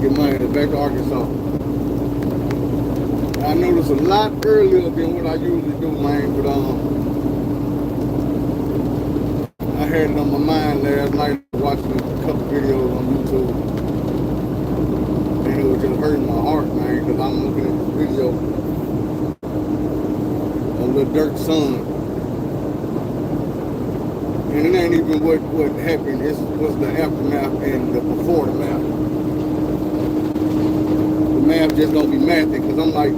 get money back to Arkansas. I noticed a lot earlier than what I usually do, man, but I had it on my mind last night watching a couple videos on YouTube. And it was just hurting my heart, man, because I'm looking at this video of Little Durk's son. And it ain't even what happened, it's what's the aftermath and the before the math. The math just gonna be mathing, because I'm like,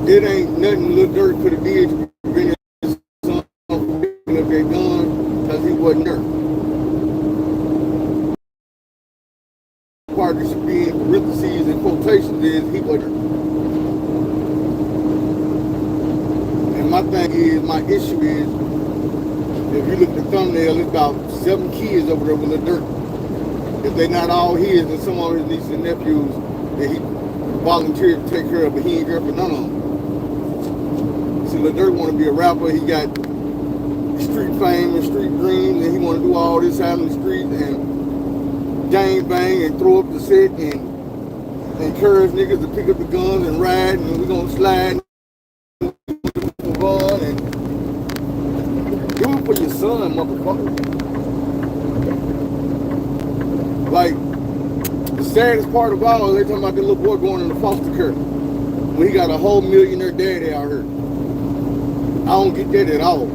it ain't nothing Little Durk could have did to prevent his son from picking up that gun, because he wasn't there. Part that should be in parentheses and quotations is he wasn't there. My thing is, my issue is, if you look at the thumbnail, it's about 7 kids over there with Little Durk. If they're not all his, and some of his nieces and nephews that he volunteered to take care of, but he ain't there for none of them. See, Little Durk want to be a rapper. He got street fame and street dreams, and he want to do all this out in the streets and gang bang and throw up the set and encourage niggas to pick up the guns and ride, and we're gonna slide. And do it for your son, motherfucker. Like, the saddest part of all is they talking about the little boy going into foster care when he got a whole millionaire daddy out here. I don't get that at all.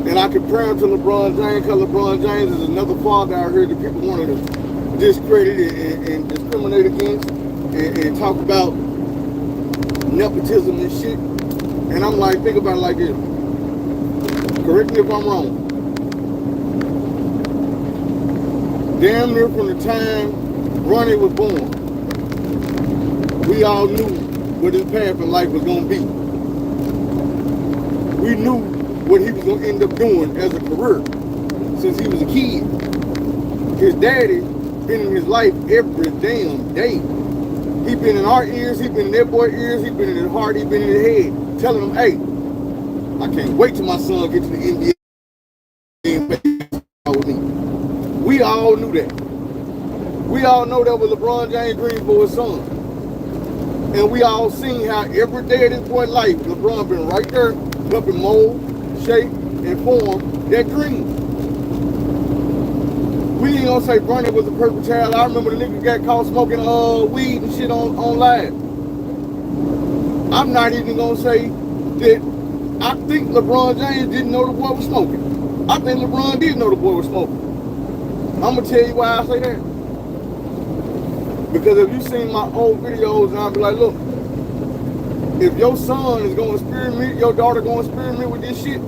And I compare him to LeBron James, because LeBron James is another father out here that people want to discredit and discriminate against and talk about nepotism and shit. And I'm like, think about it like this. Correct me if I'm wrong. Damn near from the time Ronnie was born, we all knew what his path in life was going to be. We knew what he was going to end up doing as a career since he was a kid. His daddy been in his life every damn day. He been in our ears, he been in that boy's ears, he been in his heart, he been in his head, telling him, hey, I can't wait till my son get to the NBA and with me. We all knew that. We all know that was LeBron James' dream for his son. And we all seen how every day of this boy's life, LeBron been right there, helping mold, shape, and form that dream. We ain't gonna say Bronny was a perfect child. I remember the nigga got caught smoking weed and shit on live. I'm not even gonna say that I think LeBron James didn't know the boy was smoking. I think LeBron did know the boy was smoking. I'm gonna tell you why I say that. Because if you seen my old videos, and I'll be like, look, if your son is gonna experiment, your daughter gonna experiment with this shit,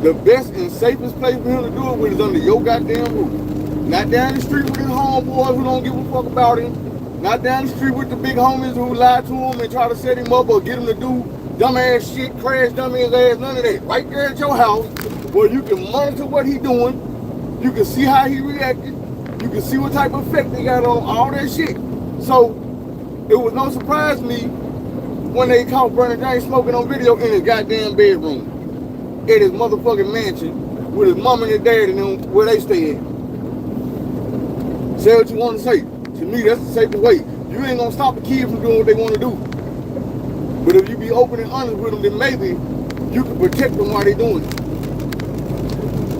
the best and safest place for him to do it with is under your goddamn roof. Not down the street with his homeboys who don't give a fuck about him. Not down the street with the big homies who lie to him and try to set him up or get him to do dumbass shit, crash dumbass ass, none of that. Right there at your house where you can monitor what he doing. You can see how he reacted. You can see what type of effect they got on all that shit. So it was no surprise to me when they caught LeBron James smoking on video in his goddamn bedroom. At his motherfucking mansion with his mom and his dad and them where they stay at. Say what you want to say. To me, that's the safest way. You ain't gonna stop a kid from doing what they want to do. But if you be open and honest with them, then maybe you can protect them while they doing it.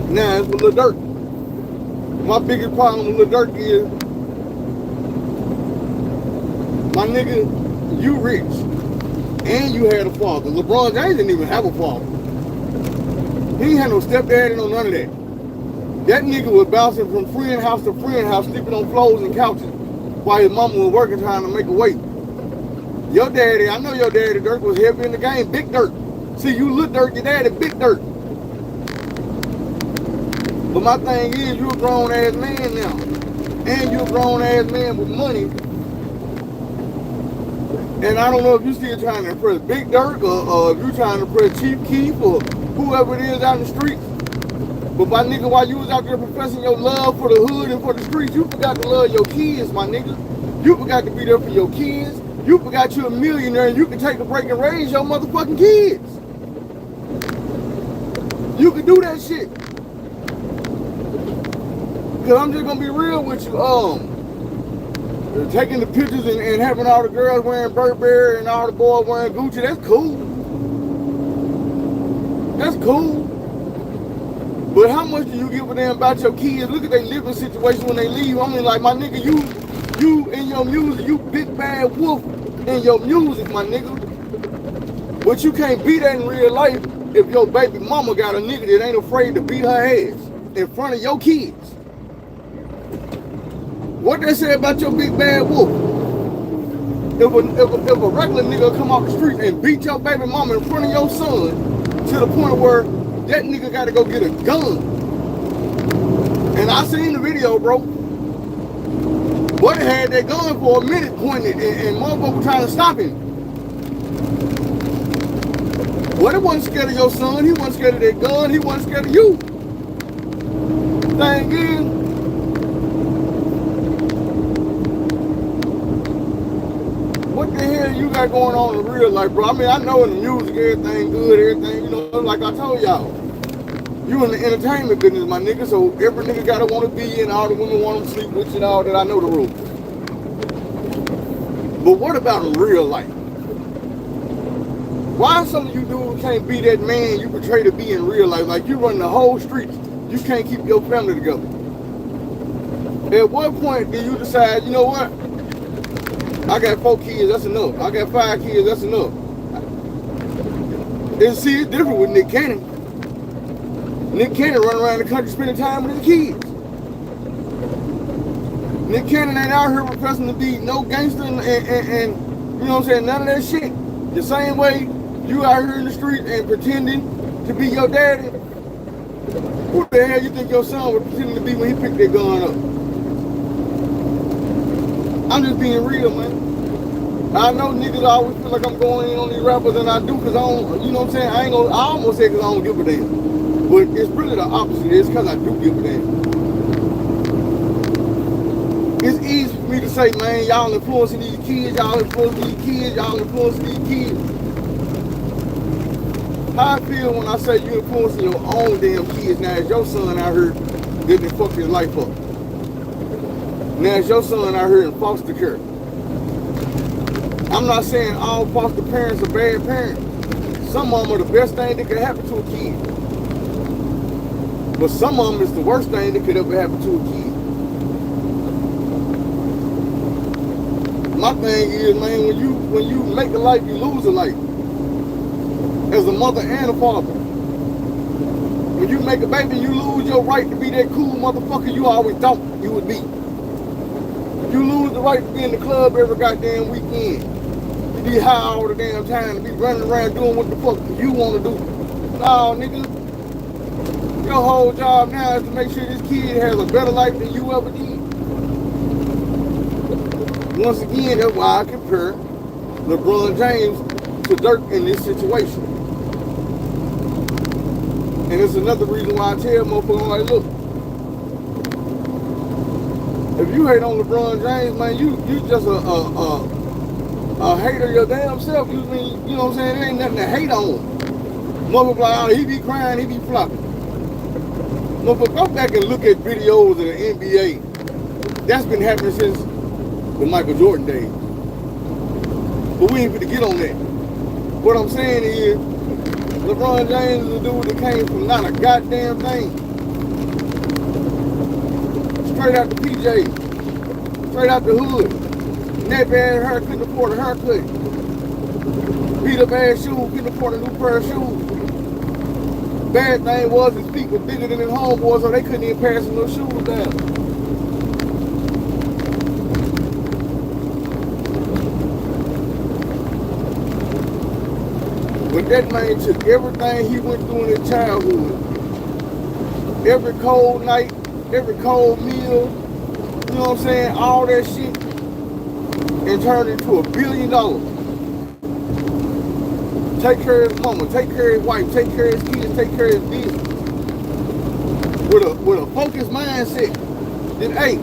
Now, it's with Little Durk. My biggest problem with Little Durk is, my nigga, you rich. And you had a father. LeBron James didn't even have a father. He ain't had no stepdaddy, no none of that. That nigga was bouncing from friend house to friend house, sleeping on floors and couches, while his mama was working trying to make a way. Your daddy, I know your daddy, Durk, was heavy in the game, Big Durk. See, you Little Durk, your daddy, Big Durk. But my thing is, you a grown ass man now. And you a grown ass man with money. And I don't know if you still trying to impress Big Durk or if you trying to impress Chief Keef or whoever it is out in the streets. But my nigga, while you was out there professing your love for the hood and for the streets, you forgot to love your kids, my nigga. You forgot to be there for your kids. You forgot you're a millionaire and you can take a break and raise your motherfucking kids. You can do that shit. Cause I'm just gonna be real with you. Taking the pictures and having all the girls wearing Burberry and all the boys wearing Gucci, that's cool. That's cool. But how much do you give a damn about your kids? Look at their living situation when they leave. I mean, like, my nigga, you in your music, you big bad wolf in your music, my nigga. But you can't be that in real life if your baby mama got a nigga that ain't afraid to beat her ass in front of your kids. What they say about your big bad wolf? If a regular nigga come off the street and beat your baby mama in front of your son to the point where that nigga gotta go get a gun. And I seen the video, bro. Boy, they had that gun for a minute pointed and motherfucker trying to stop him. Boy, he wasn't scared of your son. He wasn't scared of that gun. He wasn't scared of you. Thing is, what the hell you got going on in real life, bro? I mean, I know in the music, everything good, everything, you know, like I told y'all. You in the entertainment business, my nigga, so every nigga gotta wanna be in, all the women wanna sleep with you and all that. I know the rules. But what about in real life? Why some of you dudes can't be that man you portray to be in real life? Like, you run the whole streets, you can't keep your family together. At what point do you decide, you know what? I got 4 kids, that's enough. I got 5 kids, that's enough. And see, it's different with Nick Cannon. Nick Cannon running around the country spending time with his kids. Nick Cannon ain't out here professing to be no gangster and you know what I'm saying, none of that shit. The same way you out here in the street and pretending to be your daddy. Who the hell you think your son was pretending to be when he picked that gun up? I'm just being real, man. I know niggas always feel like I'm going in on these rappers, and I do, because I don't, you know what I'm saying? I almost say because I don't give a damn. But it's really the opposite. It's because I do give a damn. It's easy for me to say, man, y'all influencing these kids, y'all influencing these kids, y'all influencing these kids. How I feel when I say you influencing your own damn kids. Now, it's your son out here that done fucked his life up. Now it's your son out here in foster care. I'm not saying all foster parents are bad parents. Some of them are the best thing that could happen to a kid. But some of them is the worst thing that could ever happen to a kid. My thing is, man, when you make a life, you lose a life. As a mother and a father. When you make a baby, you lose your right to be that cool motherfucker you always thought you would be. You lose the right to be in the club every goddamn weekend. To be high all the damn time, to be running around doing what the fuck you want to do. No, nigga. Your whole job now is to make sure this kid has a better life than you ever did. Once again, that's why I compare LeBron James to Durk in this situation. And it's another reason why I tell motherfuckers, like, look, if you hate on LeBron James, man, you just a hater of your damn self. You mean, you know what I'm saying? There ain't nothing to hate on. Motherfucker like, oh, he be crying, he be flopping. Motherfucker, go back and look at videos of the NBA. That's been happening since the Michael Jordan days. But we ain't gonna get on that. What I'm saying is, LeBron James is a dude that came from not a goddamn thing. Straight out the PJ, straight out the hood. That bad hair, couldn't afford a haircut. Beat up ass shoes, couldn't afford a new pair of shoes. Bad thing was his feet were bigger than his homeboys, so they couldn't even pass him those shoes down. But that man took everything he went through in his childhood, every cold night, every cold meal, you know what I'm saying, all that shit, and turned it into $1 billion. Take care of his mama, take care of his wife, take care of his kids, take care of his business. With a focused mindset that, hey,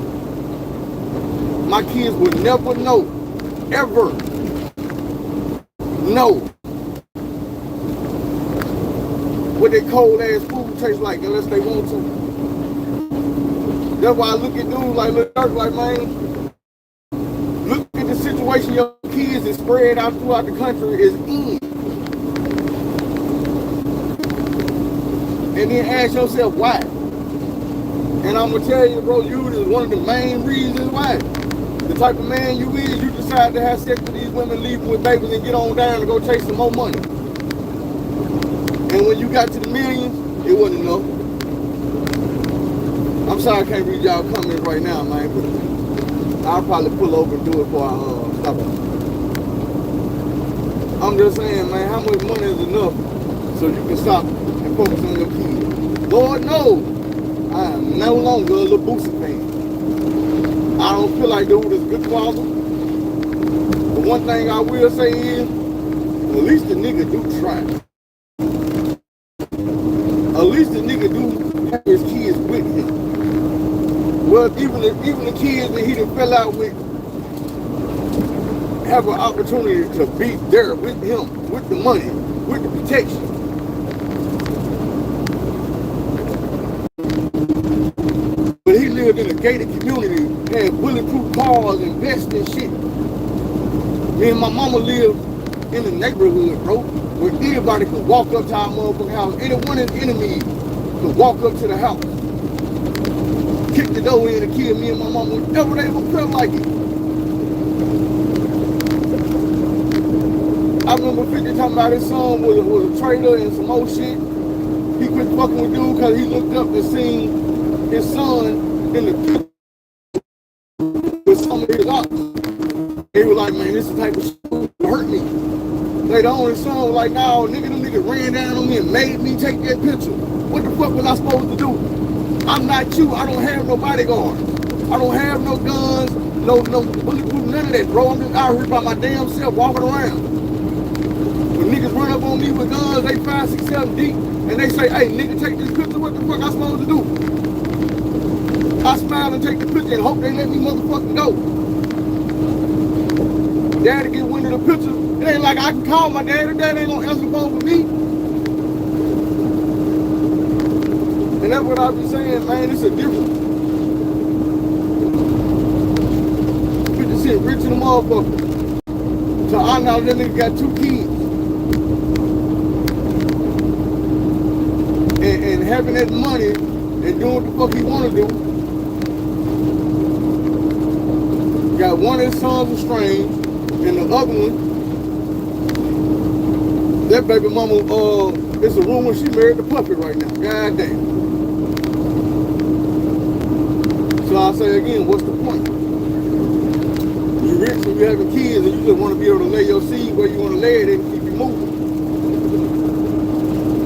my kids would never know, ever know what their cold ass food tastes like unless they want to. That's why I look at dudes like Little Durk, like, man, look at the situation your kids is spread out throughout the country is in. And then ask yourself why. And I'm gonna tell you, bro, you is one of the main reasons why. The type of man you is, you decide to have sex with these women, leave them with babies, and get on down and go chase some more money. And when you got to the millions, it wasn't enough. I'm sorry I can't read y'all comments right now, man, but I'll probably pull over and do it before I stop it. I'm just saying, man, how much money is enough so you can stop and focus on your kids? Lord knows, I am no longer a little Boosie fan. I don't feel like dude is a good father. But one thing I will say is, at least the nigga do try. At least the nigga do have his kids with him. Well, even the kids that he done fell out with have an opportunity to be there with him, with the money, with the protection. But he lived in a gated community, had bulletproof cars and vests and shit. Me and my mama lived in the neighborhood, bro, where anybody could walk up to our motherfucking house. Any one of his enemies could walk up to the house, kick the door in and kill me and my mama whenever they felt like it. I remember 50 talking about his son was a traitor and some old shit. He quit fucking with dude because he looked up and seen his son in the picture with some of his ops. He was like, man, this is the type of shit that hurt me. Later on, his son was like, no, nigga, them niggas ran down on me and made me take that picture. What the fuck was I supposed to do? I'm not you. I don't have no bodyguards. I don't have no guns, no bulletproof, none of that, bro. I'm just out here by my damn self walking around. When niggas run up on me with guns, they 5, 6, 7 deep, and they say, hey, nigga, take this picture. What the fuck I supposed to do? I smile and take the picture and hope they let me motherfucking go. Daddy get wind of the picture. It ain't like I can call my daddy. Daddy ain't gonna answer the phone for me. And that's what I be saying, man. It's a difference. 50 Cent rich in the motherfucker. So I know that nigga got 2 kids. And having that money and doing what the fuck he wanna do. Got one of his sons estranged, and the other one, that baby mama, it's a rumor she married the puppet right now. God damn. So I say again, what's the point? You rich and you having kids and you just want to be able to lay your seed where you want to lay it and keep you moving.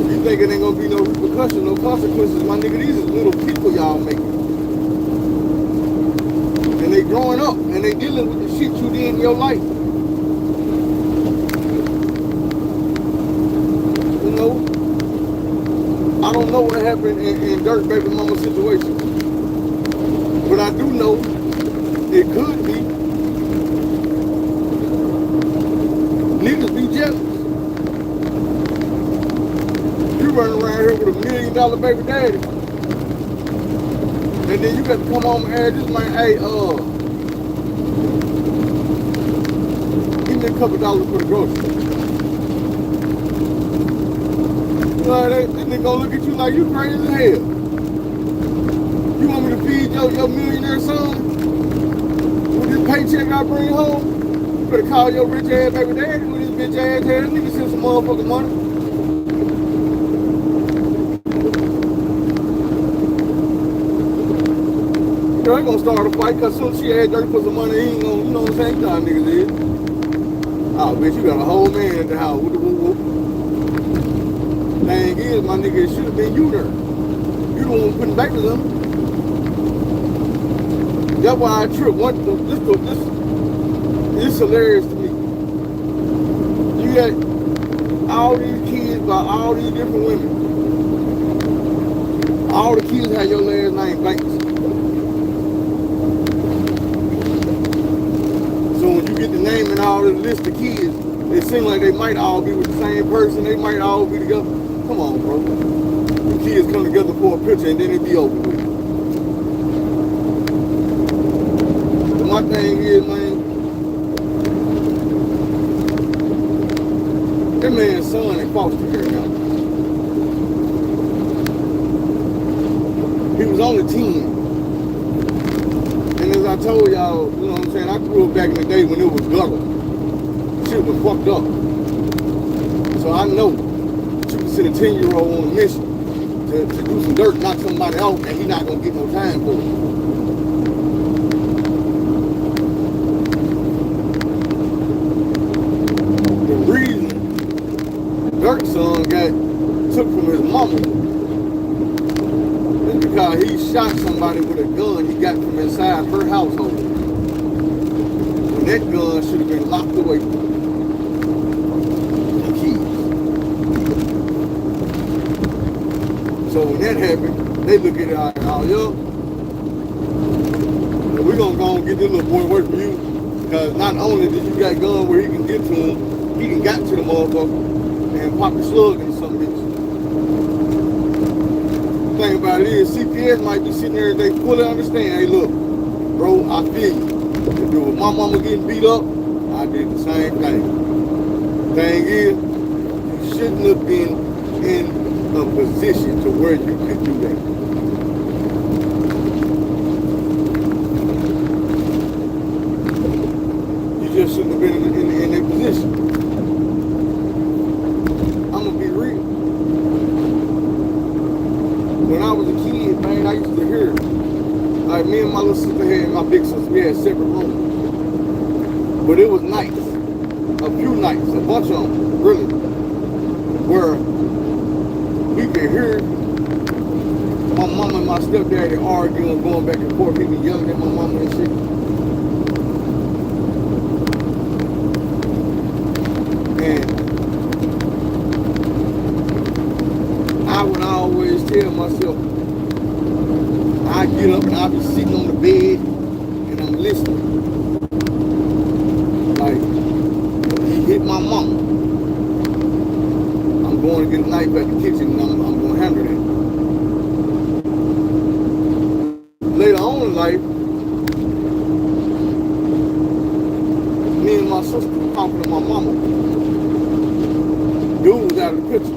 If you think it ain't gonna be no repercussion, no consequences, my nigga, these is little people y'all making. And they growing up and they dealing with the shit you did in your life. You know, I don't know what happened in Durk baby mama situation. But I do know it could be. Niggas be jealous. You running around here with $1 million baby daddy. And then you got to come home and add this man, hey, give me a couple dollars for the groceries. They gonna look at you like you crazy as hell. You want me to feed your millionaire son? With this paycheck I bring home? You better call your rich ass baby daddy with his bitch ass hair. Nigga send some motherfucking money. They gonna start a fight because soon she had Durk for some money, he ain't gonna, you know what I'm saying? You know how niggas is. Oh, bitch, you got a whole man at the house. Whoop, whoop, whoop. Thing is, my nigga, it should have been you there. You the one putting babies on. That's why I trip. This is hilarious to me. You got all these kids by all these different women. All the kids have your last name, Banks. So when you get the name and all the list of kids, it seems like they might all be with the same person. They might all be together. Come on, bro. The kids come together for a picture and then it be over with. But my thing is, man, that man's son in foster care now. He was only 10. And as I told y'all, you know what I'm saying, I grew up back in the day when it was gutter. Shit was fucked up. So I know you can send a 10-year-old on a mission to do some dirt, knock somebody out, and he not gonna get no time for it. The reason Durk's son got took from his mama is because he shot somebody with a gun he got from inside her household. And that gun should have been locked away from the kids. So when that happened, they look at it like, oh, yo, we're going to go and get this little boy away from you, because not only did you got a gun where he can get to him, he done got to the motherfucker and pop the slug in some bitch. The thing about it is, CPS might be sitting there and they fully understand, hey, look, bro, I feel you. If it was my mama getting beat up, I did the same thing. The thing is, you shouldn't have been in a position to where you could do that. You just shouldn't have been in that position. I'm gonna be real. When I was a kid, man, I used to hear, like me and my little sister had, my big sister, we had separate rooms. But it was nights, a few nights, a bunch of them, really, where we could hear my mama and my stepdaddy arguing, going back and forth, people yelling at my mama and shit. And I would always tell myself, I get up and I'll be sitting on the bed and I'm listening. Like, he hit my mama, I'm going to get a knife at the kitchen and I'm going to handle that. Later on in life, me and my sister were talking to my mama. Dude was out of the picture.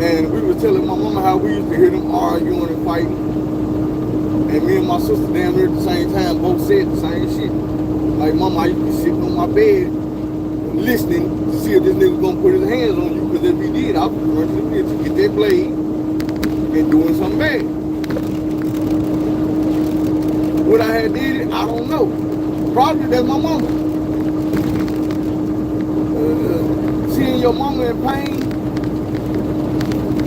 And we were telling my mama how we used to hear them arguing and fighting. And me and my sister damn near at the same time both said the same shit. Like, mama, I used to be sitting on my bed listening to see if this nigga gonna put his hands on you, because if he did, I would run to the kitchen, get that blade, and doing something bad. What I had did it, I don't know. Probably that's my mama. Seeing your mama in pain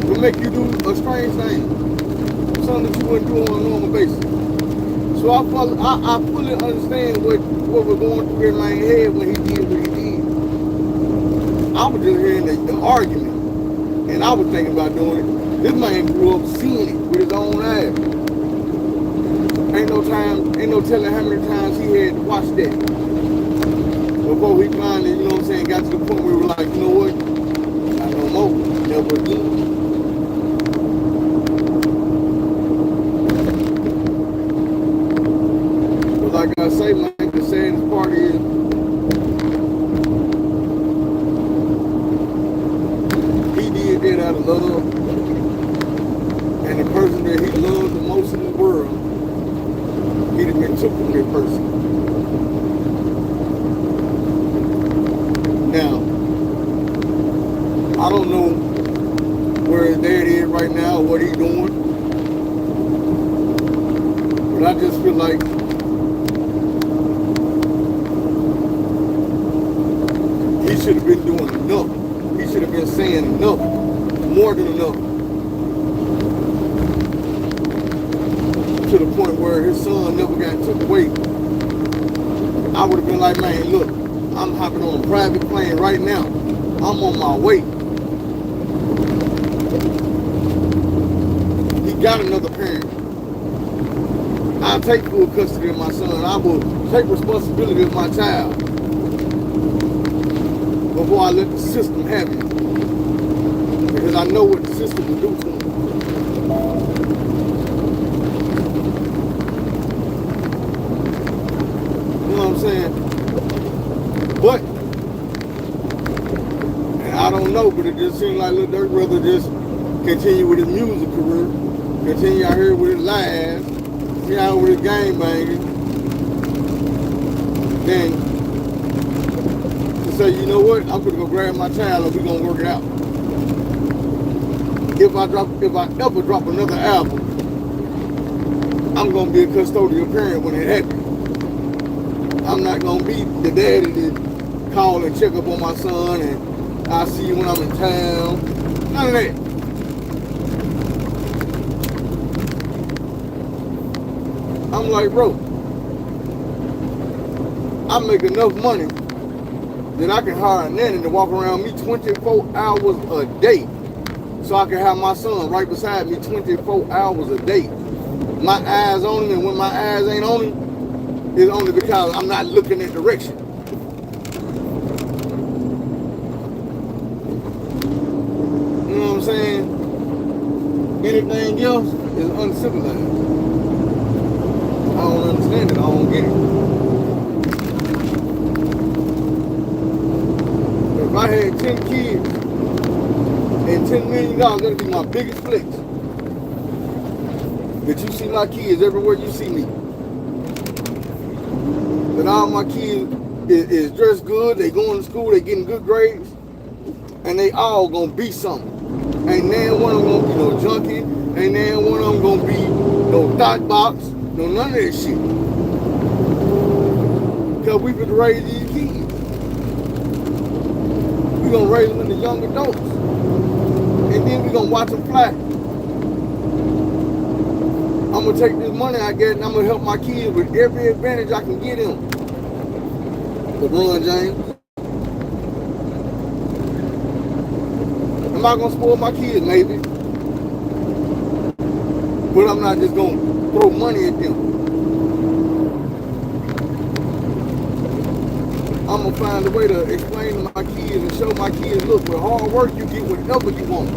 will make you do a strange thing. Something that you wouldn't do on a normal basis. So I fully understand what was going through in my head when he did what he did. I was just hearing the argument, and I was thinking about doing it. This man grew up seeing it with his own eyes. Ain't no telling how many times he had to watch that before he finally, you know what I'm saying, got to the point where we were like, you know what, not no more, never again. But like I say, man, the saddest part is, he did that out of love, and the person that he loved the most in the world, he'd have been took from that person. Now, I don't know where his dad is right now or what he's doing, but I just feel like he should have been doing enough. He should have been saying enough, more than enough, to the point where his son never got took away. I would have been like, man, look, I'm hopping on a private plane right now. I'm on my way. He got another parent. I'll take full custody of my son. I will take responsibility of my child before I let the system have it. I know what the system will do to them. You know what I'm saying? But, and I don't know, but it just seems like Little Durk rather just continue with his music career, continue out here with his lives, continue out with his game banging, then to say, you know what, I'm gonna go grab my child and we're gonna work it out. If I ever drop another album, I'm gonna be a custodial parent when it happens. I'm not gonna be the daddy that call and check up on my son and I'll see you when I'm in town. None of that. I'm like, bro, I make enough money that I can hire a nanny to walk around me 24 hours a day so I can have my son right beside me 24 hours a day. My eyes on him, and when my eyes ain't on him, it's only because I'm not looking that direction. You know what I'm saying? Anything else is uncivilized. I don't understand it. I don't get it. If I had 10 kids and $10 million, that'd be my biggest flex. That you see my kids everywhere you see me. That all my kids is dressed good, they going to school, they getting good grades, and they all gonna be something. Ain't nan one of them gonna be no junkie, ain't nan one of them gonna be no thought box, no none of that shit. Cause we could raise these kids. We gonna raise them into young adults. And then we gonna watch them fly. I'm gonna take this money I get and I'm gonna help my kids with every advantage I can get them. LeBron James. Am I gonna spoil my kids? Maybe. But I'm not just gonna throw money at them. I'm gonna find a way to explain to my kids and show my kids, look, with hard work you get whatever you want.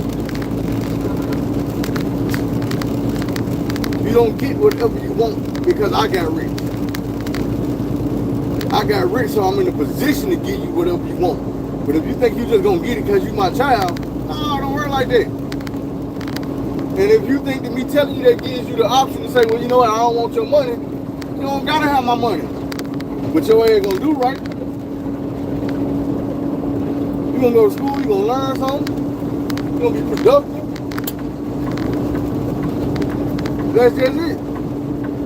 You don't get whatever you want because I got rich. I got rich, so I'm in a position to give you whatever you want. But if you think you just gonna get it because you my child, no, don't work like that. And if you think that me telling you that gives you the option to say, well, you know what, I don't want your money, you don't gotta have my money. But your ass gonna do right. You gonna go to school, you gonna learn something, you gonna be productive. That's just it.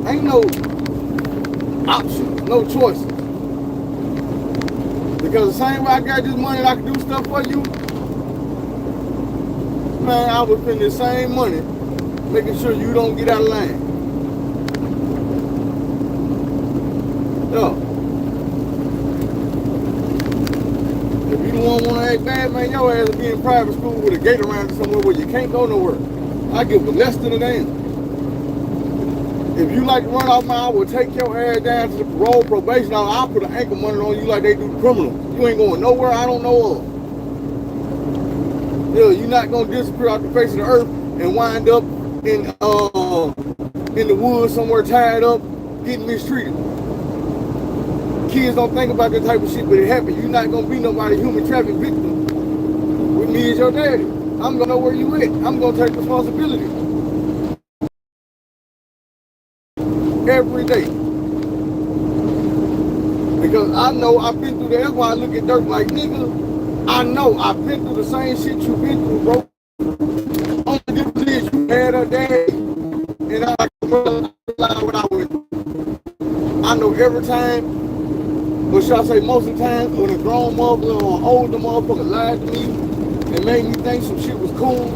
Ain't no options, no choices. Because the same way I got this money and I can do stuff for you, man, I would spend the same money making sure you don't get out of line. No. If you don't want to act bad, man, your ass will be in private school with a gate around it somewhere where you can't go nowhere. I give a less than a damn. If you like to run off, man, I will take your ass down to the parole probation. I'll put an ankle monitor on you like they do the criminals. You ain't going nowhere I don't know of. Yeah, you're not gonna disappear off the face of the earth and wind up in the woods somewhere tied up, getting mistreated. Kids don't think about that type of shit, but it happens. You're not gonna be nobody human trafficking victim with me as your daddy. I'm gonna know where you at. I'm gonna take responsibility. Every day. Because I know I've been through that. That's why I look at Durk like, nigga, I know I've been through the same shit you've been through, bro. Only difference is you had a daddy, and I realized what I went through. I know every time, or should I say most of the time, when a grown motherfucker or an older motherfucker lied to me and made me think some shit was cool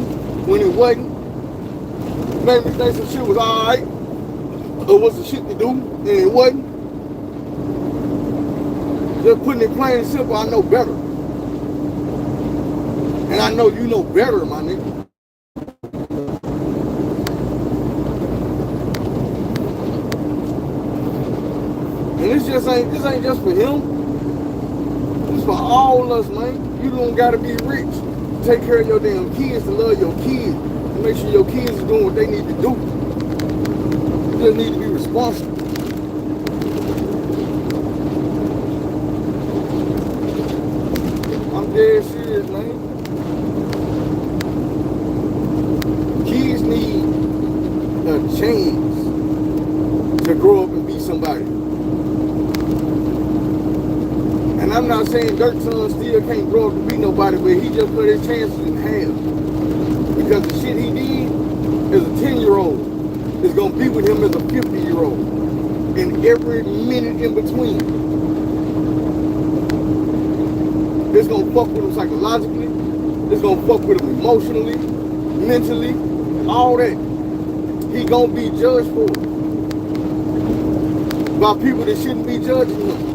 when it wasn't, made me think some shit was alright, or was the shit to do, and it wasn't. Just putting it plain and simple, I know better. And I know you know better, my nigga. And this ain't just for him. It's for all of us, man. You don't gotta be rich take care of your damn kids, to love your kids, to make sure your kids are doing what they need to do. You just need to be responsible. I'm dead serious, man. Kids need a chance to grow up and be somebody. And I'm not saying Durk's son still can't grow up to be nobody, but he just put his chances in half. Because the shit he did as a 10-year-old is gonna be with him as a 50-year-old. And every minute in between. It's gonna fuck with him psychologically. It's gonna fuck with him emotionally, mentally, all that. He gonna be judged for it. By people that shouldn't be judging him.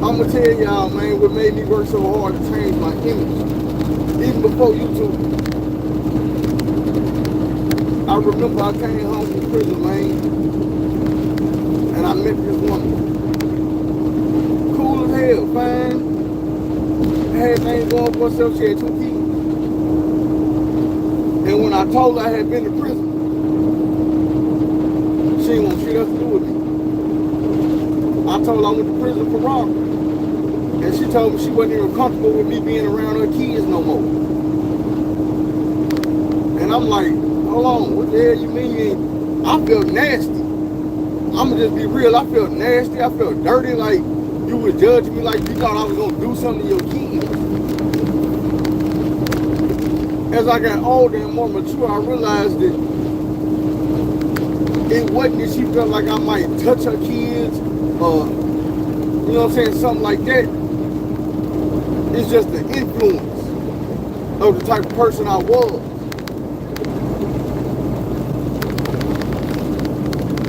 I'm gonna tell y'all, man, what made me work so hard to change my image. Even before YouTube. I remember I came home from prison, man, and I met this woman. Cool as hell, fine. Had things going for herself, she had 2 kids. And when I told her I had been to prison, she didn't want shit else to do with me. I told her I went to prison for robbery. And she told me she wasn't even comfortable with me being around her kids no more. And I'm like, hold on, what the hell you mean? I felt nasty. I'ma just be real, I felt nasty, I felt dirty, like you was judging me like you thought I was gonna do something to your kids. As I got older and more mature, I realized that it wasn't that she felt like I might touch her kids or, you know what I'm saying, something like that. It's just the influence of the type of person I was.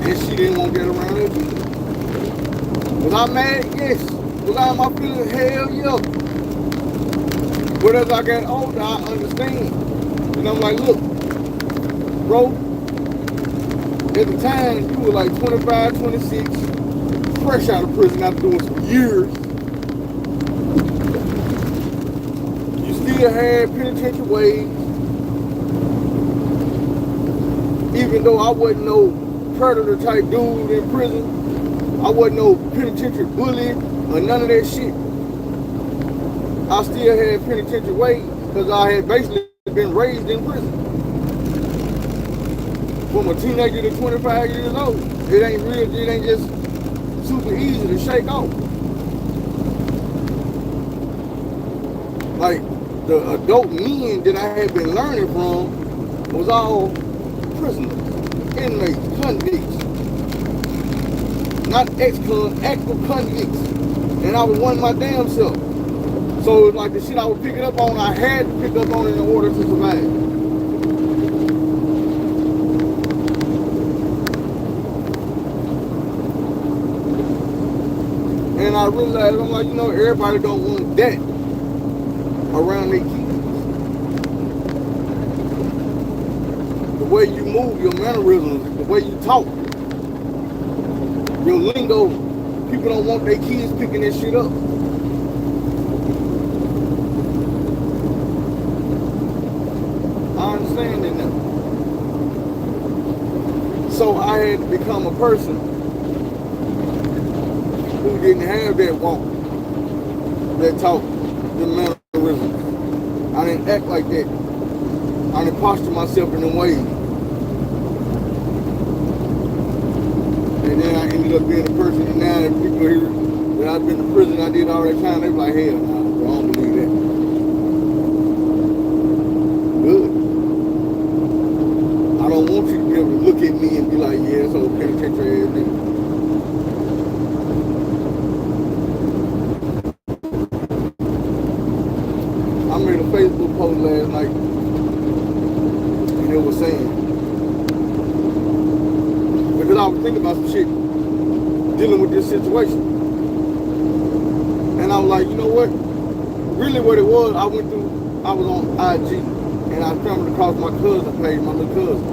And she didn't want to get around her kids. Was I mad? Yes. Was I in my feelings? Hell yeah. But as I got older, I understand. And I'm like, look, bro, at the time, you were like 25, 26, fresh out of prison after doing some years. You still had penitentiary ways. Even though I wasn't no predator type dude in prison, I wasn't no penitentiary bully or none of that shit. I still had penitentiary ways because I had basically been raised in prison. From a teenager to 25 years old. It ain't real, it ain't just super easy to shake off. Like the adult men that I had been learning from was all prisoners, inmates, convicts. Not ex-con, actual convicts. And I was one my damn self. So it was like the shit I was picking up on, I had to pick up on it in order to survive. And I realized, I'm like, you know, everybody don't want that around their kids. The way you move, your mannerisms, the way you talk, your lingo, people don't want their kids picking that shit up. I understand that now. So I had to become a person who didn't have that walk, that talk, the mannerisms. I didn't act like that. I didn't posture myself in them ways. And then I ended up being a person, and now that people hear that I've been to prison, I did all that time, they be like, hell no, I don't believe that. Good. I don't want you to be able to look at me and be like, yeah, it's old penitentiary ass nigga. I made a Facebook post last night, and it was saying, because I was thinking about some shit, dealing with this situation. And I was like, you know what? Really what it was, I was on IG, and I stumbled across my cousin page, my little cousin.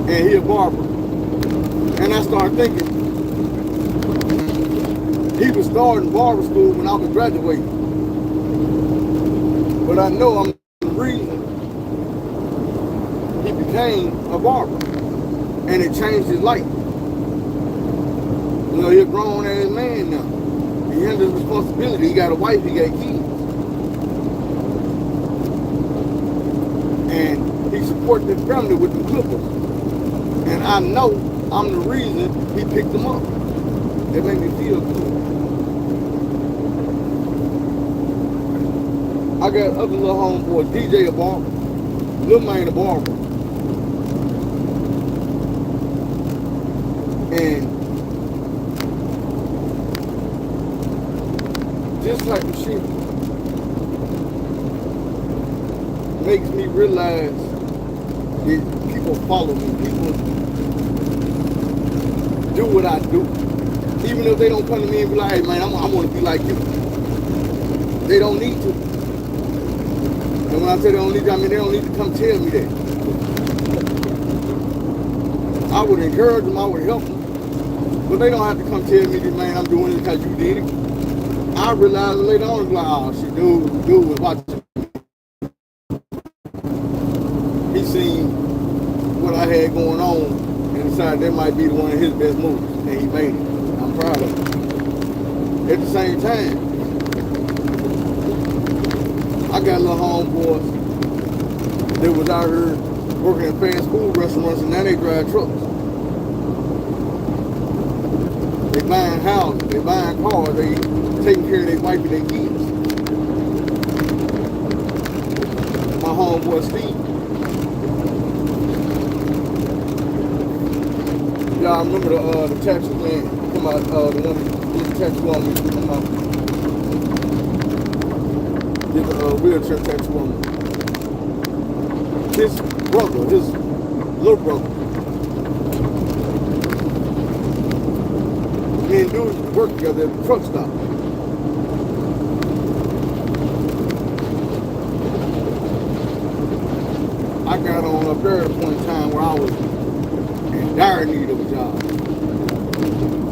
And he a barber. And I started thinking, He was starting barber school when I was graduating. But I know I'm the reason he became a barber. And it changed his life. You know, he's a grown ass man now. He handles responsibility. He got a wife, he got kids. And he supported his family with the Clippers. And I know I'm the reason he picked them up. It made me feel good. I got other little homeboys, DJ a barber, Lil Man a barber. And this type of shit makes me realize that people follow me. People do what I do. Even if they don't come to me and be like, hey man, I want to be like you. They don't need to. And when I say they don't need to, I mean they don't need to come tell me that. I would encourage them, I would help them. But they don't have to come tell me that, man, I'm doing it because you did it. I realized later on, like, oh shit, dude was watching. He seen what I had going on and decided that might be one of his best moves. And he made it. I'm proud of him. At the same time, I got little homeboys that was out here working at fast food restaurants and now they drive trucks. They buying houses, they buying cars, they taking care of their wife and their kids. My homeboy Steve. Y'all remember the tattoo man come out, the one that did the tattoo on me, come out. Did the wheelchair tattoo on me. His brother, his little brother. Me and dudes work together at the truck stop. I got on up there at a point in time where I was in dire need of a job.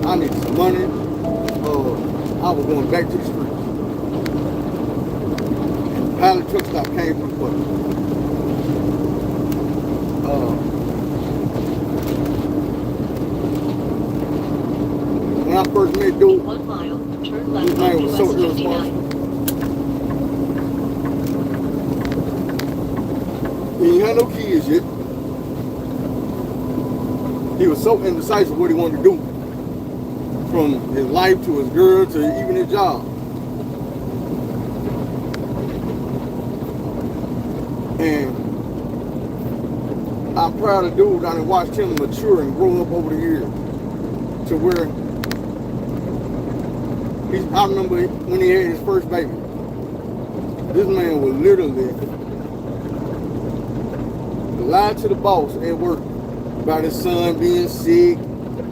I needed some money. I was going back to the streets. And the pilot truck stop came from the bus. When I first met dude, 1 mile, turn his left name was so onto US 59. irresponsible. He ain't had no kids yet. He was so indecisive what he wanted to do. From his life to his girl to even his job. And I'm proud of dude. I done watched him mature and grow up over the years. To where I remember when he had his first baby. This man was literally lie to the boss at work about his son being sick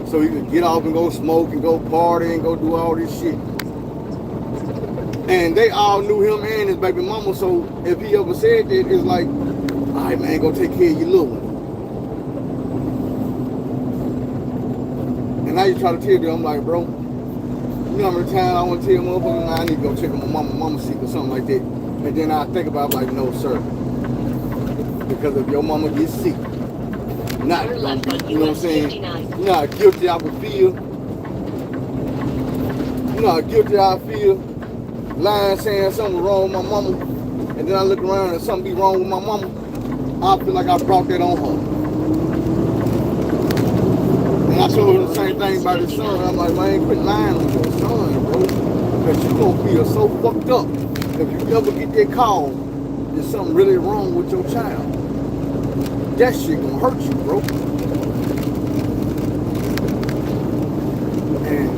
so he could get off and go smoke and go party and go do all this shit. And they all knew him and his baby mama, so if he ever said that, it's like, all right, man, go take care of your little one. And I used to try to tell them, I'm like, bro, you know how many times I want to tell motherfuckers, nah, I need to go check on my mama sick or something like that. And then I think about it, like, no, sir. Because if your mama gets sick, not, you know what I'm saying? You know how guilty I would feel. You know how guilty I feel. Lying, saying something wrong with my mama. And then I look around and something be wrong with my mama. I feel like I brought that on her. And I told her the same thing about his son. I'm like, man, quit lying on your son, bro. Because you gonna feel so fucked up if you ever get that call, there's something really wrong with your child. That shit gonna hurt you, bro. And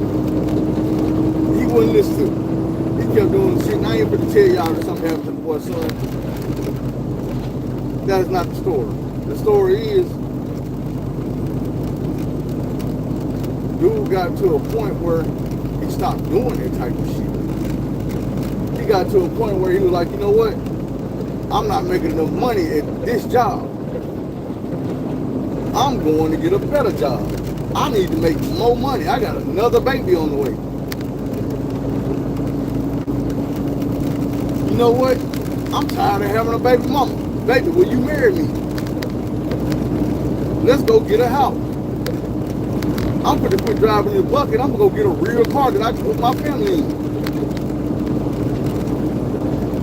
he wouldn't listen to me. He kept doing the shit. And I ain't gonna tell y'all that something happened to the boy's son. That is not the story. The story is, dude got to a point where he stopped doing that type of shit. He got to a point where he was like, you know what? I'm not making enough money at this job. I'm going to get a better job. I need to make more money. I got another baby on the way. know what? I'm tired of having a baby mama. Baby, will you marry me? Let's go get a house. I'm gonna quit driving this bucket. I'm gonna go get a real car that I can put my family in.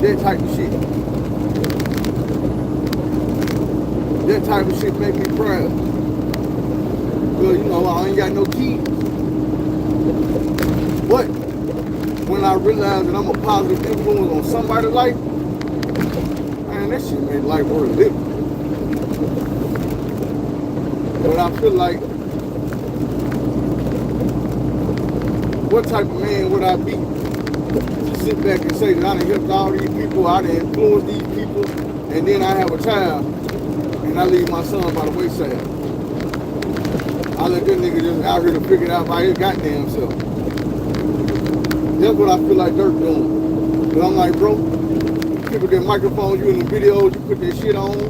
That type of shit. That type of shit make me proud. Well, you know, I ain't got no kids. But when I realize that I'm a positive influence on somebody's life, man, that shit made life worth living. But I feel like, what type of man would I be to sit back and say that I done helped all these people, I done influenced these people, and then I have a child, and I leave my son by the wayside. I let that nigga just out here to figure it out by his goddamn self. That's what I feel like Durk doing. But I'm like, bro, people that microphone you in the videos, you put that shit on, you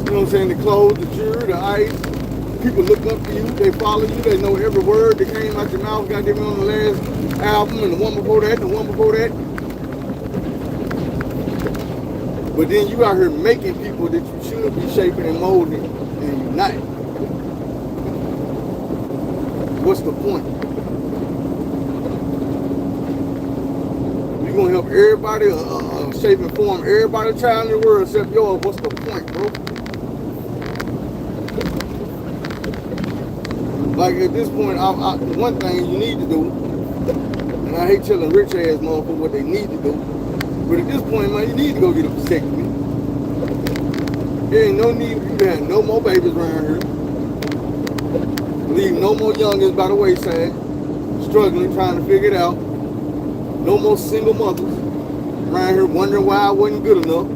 know what I'm saying, the clothes, the jewelry, the ice, people look up to you, they follow you, they know every word that came out your mouth, got them on the last album, and the one before that, and the one before that. But then you out here making people that you should be shaping and molding, and you're not. What's the point? You're gonna help everybody, shape and form everybody's child in the world except yours. What's the point, bro? Like at this point, one thing you need to do, and I hate telling rich ass motherfuckers what they need to do, but at this point, man, you need to go get a vasectomy. There ain't no need for you to have no more babies around here. Leave no more youngins by the wayside, struggling, trying to figure it out. No more single mothers around here wondering why I wasn't good enough.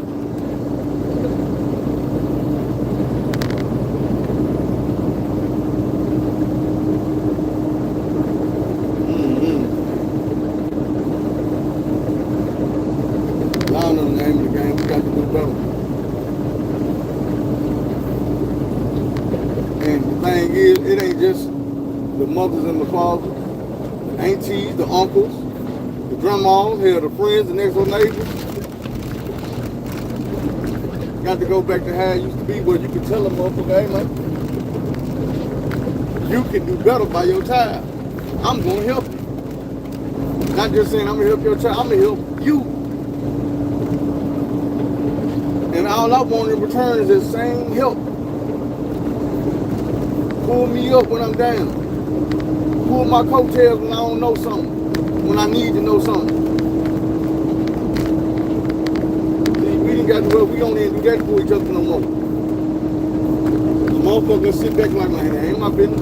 I don't know the name of the game. We got to do better. And the thing is, it ain't just the mothers and the fathers, the aunties, the uncles, the grandmas, hell, the friends, the next door neighbors. Got to go back to how it used to be, where you could tell a motherfucker, hey man, you can do better by your child. I'm gonna help you. Not just saying I'm gonna help your child, I'm gonna help you. And all I want in return is the same help. Pull me up when I'm down. Pull my coattails when I don't know something. When I need to know something. See, we didn't got to, well, we don't even do that for each other no more. The motherfucker sit back like, man, that ain't my business.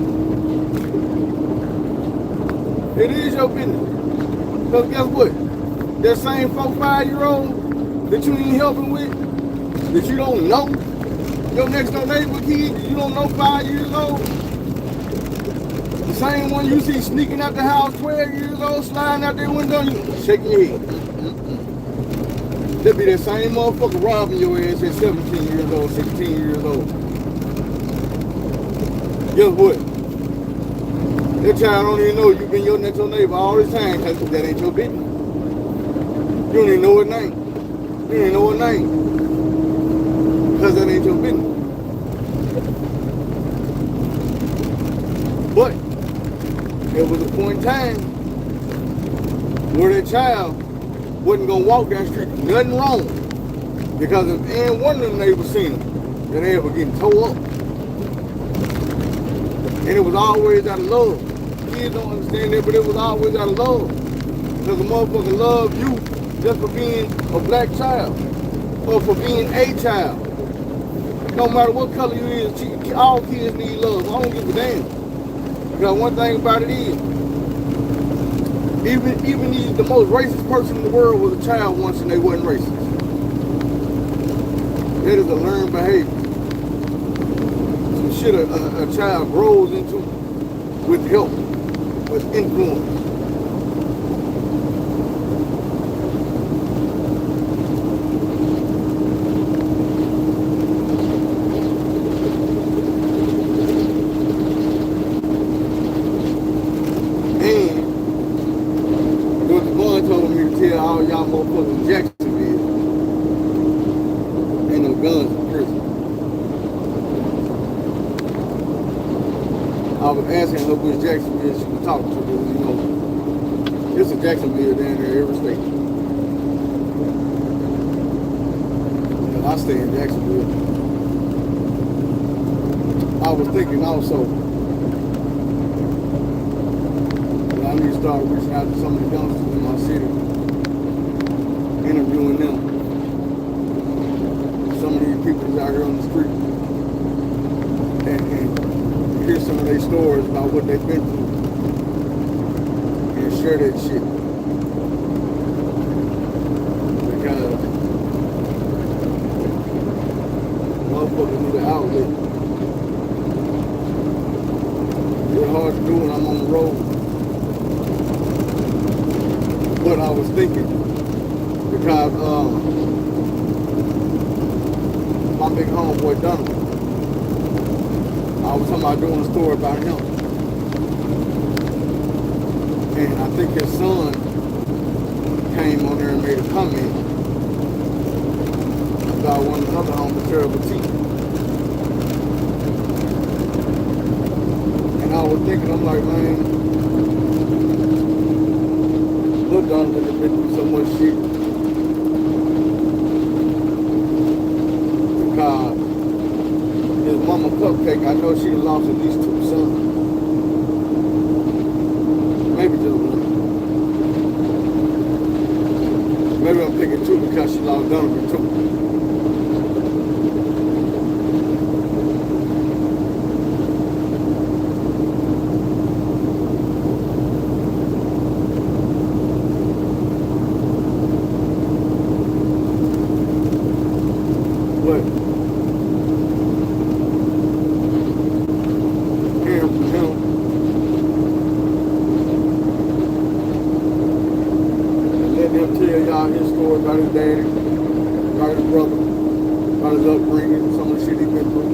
It is your business. Because guess what? That same 4-5-year-old that you ain't helping with, that you don't know, your next door neighbor kid, you don't know 5 years old, the same one you see sneaking out the house 12 years old, sliding out their window, you shaking your head. They'll be that same motherfucker robbing your ass at 17 years old, 16 years old. Guess what? That child don't even know you've been your next door neighbor all this time because that ain't your business. You don't even know her name. You don't even know her name. Because that ain't your business. But there was a point in time where that child wasn't gonna walk down the street, nothing wrong. Because if any one of them neighbors seen them, then they were getting tore up. And it was always out of love. Kids don't understand that, but it was always out of love. Because the motherfucker loved you just for being a black child or for being a child. No matter what color you is, all kids need love. I don't give a damn. Because one thing about it is, even the most racist person in the world was a child once and they wasn't racist. That is a learned behavior. Some shit a child grows into with help, with influence. And what the boy told me to tell all y'all motherfuckers in Jacksonville, guns in prison. I was asking her which Jacksonville she was talking to, because, you know, it's a Jacksonville down there every state. And I stay in Jacksonville. I was thinking also that I need to start reaching out to some of the youngsters in my city, interviewing them. Some of these people that's out here on the street, and hear some of their stories about what they've been through, and share that shit. Because motherfuckers need an outlet. It's hard to do when I'm on the road. But I was thinking, because my big homeboy Donald, I was talking about doing a story about him. And I think his son came on there and made a comment about one of the other homies, Terrible T. And I was thinking, I'm like, man, Little Durk has been through so much shit. Because his mama Cupcake, I know she lost at least 2 sons. Maybe just 1. Maybe I'm thinking 2 because she lost Donovan too. His story about his daddy, about his brother, about his upbringing, some of the shit he's been through.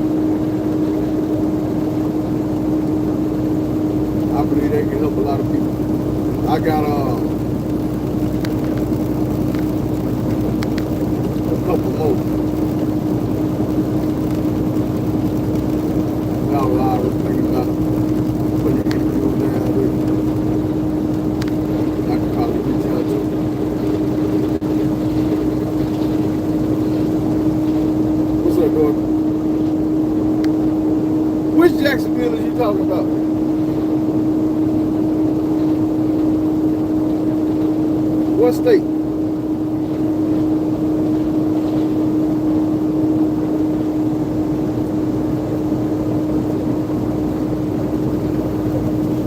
I believe they can help a lot of people. I got a couple more. I was thinking about putting an interview down with. I could probably reach out to. Which Jacksonville is you talking about? What state?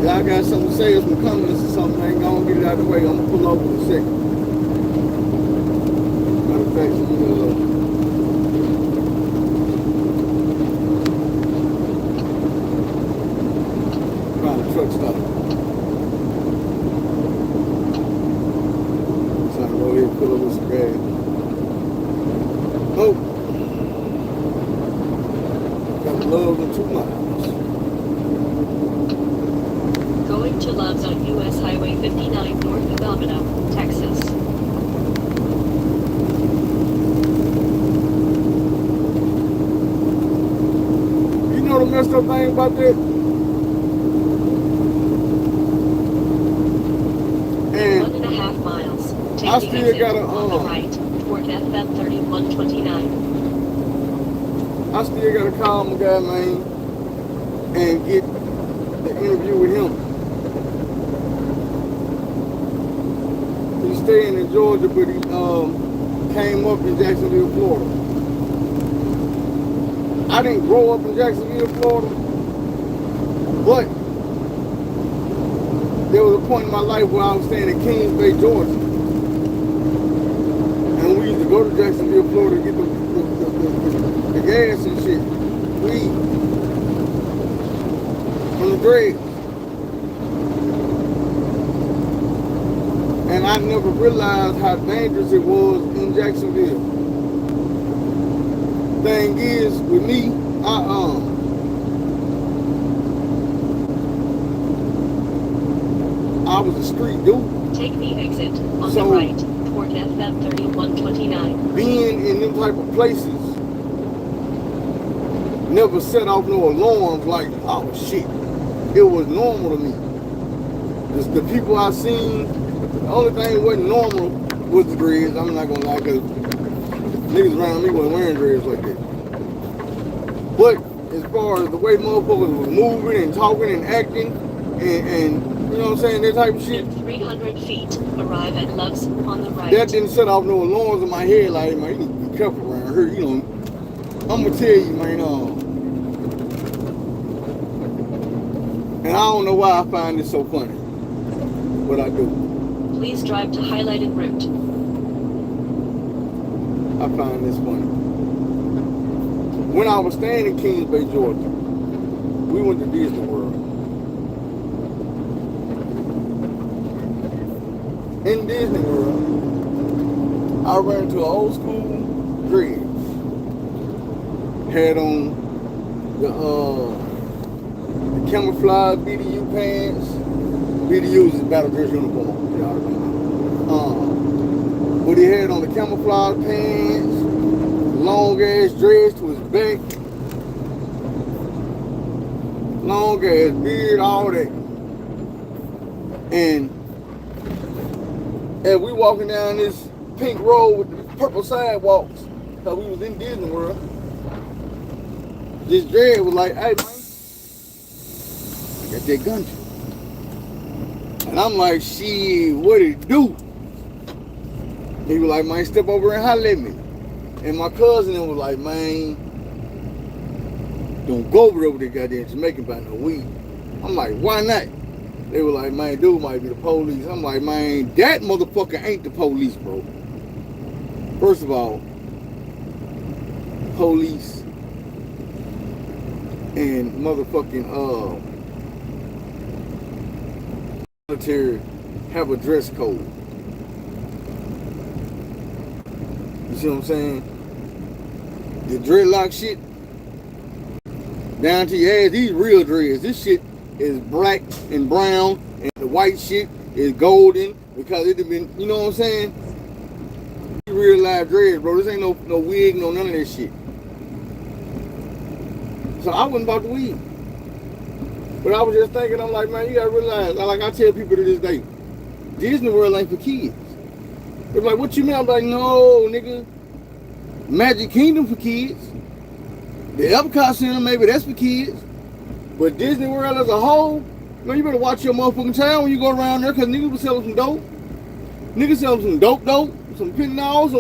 Yeah, I got something to say. It's some comments or something. I ain't gonna get it out of the way. I'm gonna pull over in a second. Matter of fact, truck stop. So I can go ahead and pull over some gas. Oh, got Love's in 2 miles. Going to Love's on US Highway 59 north of Albano, Texas. You know the messed up thing about that? I still gotta on the right, toward FM 3129. I still gotta call my guy, man, and get the interview with him. He's staying in Georgia, but he came up in Jacksonville, Florida. I didn't grow up in Jacksonville, Florida, but there was a point in my life where I was staying in Kings Bay, Georgia. And we used to go to Jacksonville, Florida to get the gas and shit. Weed. From the dregs. And I never realized how dangerous it was in Jacksonville. Thing is, with me, I was a street dude. Take the exit on the right toward FM 3129. Being in them type of places never set off no alarms like, oh shit. It was normal to me. Just the people I seen, the only thing that wasn't normal was the dreads. I'm not gonna lie, cause niggas around me wasn't wearing dreads like that. But as far as the way motherfuckers was moving and talking and acting and you know what I'm saying, that type of shit. In 300 feet, arrive at Love's on the right. That didn't set off no alarms in my head like, man, you need to be careful around here, you know. I'm gonna tell you, man, and I don't know why I find this so funny, but I do. Please drive to highlighted route. I find this funny. When I was staying in Kings Bay, Georgia, we went to Disney World. In Disney World, I ran into an old school dread. Had on the camouflage BDU pants. BDU's is battle dress uniform. But he had on the camouflage pants, long ass dress to his back, long ass beard, all that. And as we walking down this pink road with the purple sidewalks, cause we was in Disney World, this dread was like, hey man, I got that gun. And I'm like, shit, what it do? He was like, man, step over and holler at me. And my cousin was like, man, don't go over there with that goddamn Jamaican by no weed. I'm like, why not? They were like, man, dude might be the police. I'm like, man, that motherfucker ain't the police, bro. First of all, police and motherfucking military have a dress code. You see what I'm saying? The dreadlock shit down to your ass, these real dreads. This shit is black and brown, and the white shit is golden because it have been, you know what I'm saying? Real live dreads, bro. This ain't no wig, no none of that shit. So I wasn't about the wig. But I was just thinking, I'm like, man, you gotta realize, like I tell people to this day, Disney World ain't for kids. They're like, what you mean? I'm like, no, nigga. Magic Kingdom for kids. The Epcot Center, maybe that's for kids. But Disney World as a whole, man, you better watch your motherfucking town when you go around there, because niggas be selling some dope. Niggas selling some dope, some pinballs,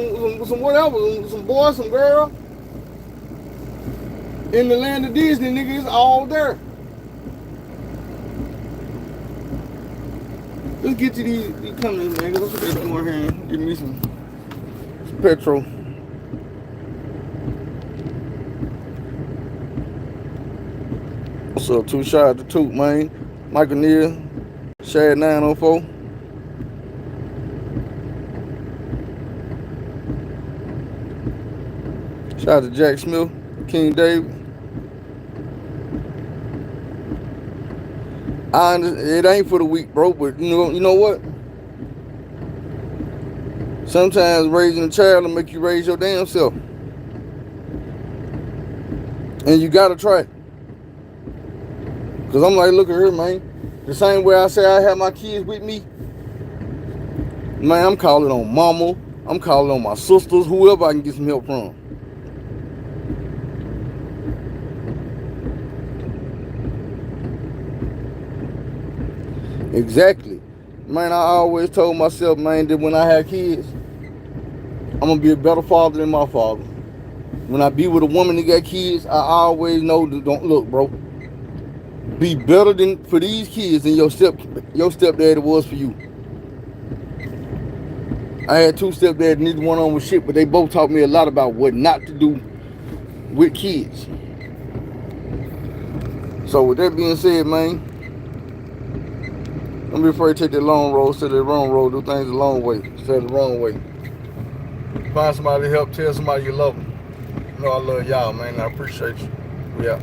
some whatever, some boys, some girl. In the land of Disney, nigga, it's all there. Let's get to these companies, man. Let's get doing here. Give me some petrol. What's up? 2 shots to toot, man. Michael Neal, Shad 904. Shout out to Jack Smith, King David. It ain't for the weak, bro, but you know what? Sometimes raising a child will make you raise your damn self. And you gotta try it. Cause I'm like, look at her, man. The same way I say I have my kids with me, man, I'm calling on mama. I'm calling on my sisters, whoever I can get some help from. Exactly. Man, I always told myself, man, that when I have kids, I'm gonna be a better father than my father. When I be with a woman that got kids, I always know that, don't look, bro. Be better than for these kids than your stepdaddy was for you. I had 2 stepdads, neither one of them was shit, but they both taught me a lot about what not to do with kids. So with that being said, man, don't be afraid to take that long road instead of the wrong road. Do things the long way instead of the wrong way. Find somebody to help. Tell somebody you love them. You know I love y'all, man. I appreciate you. We out.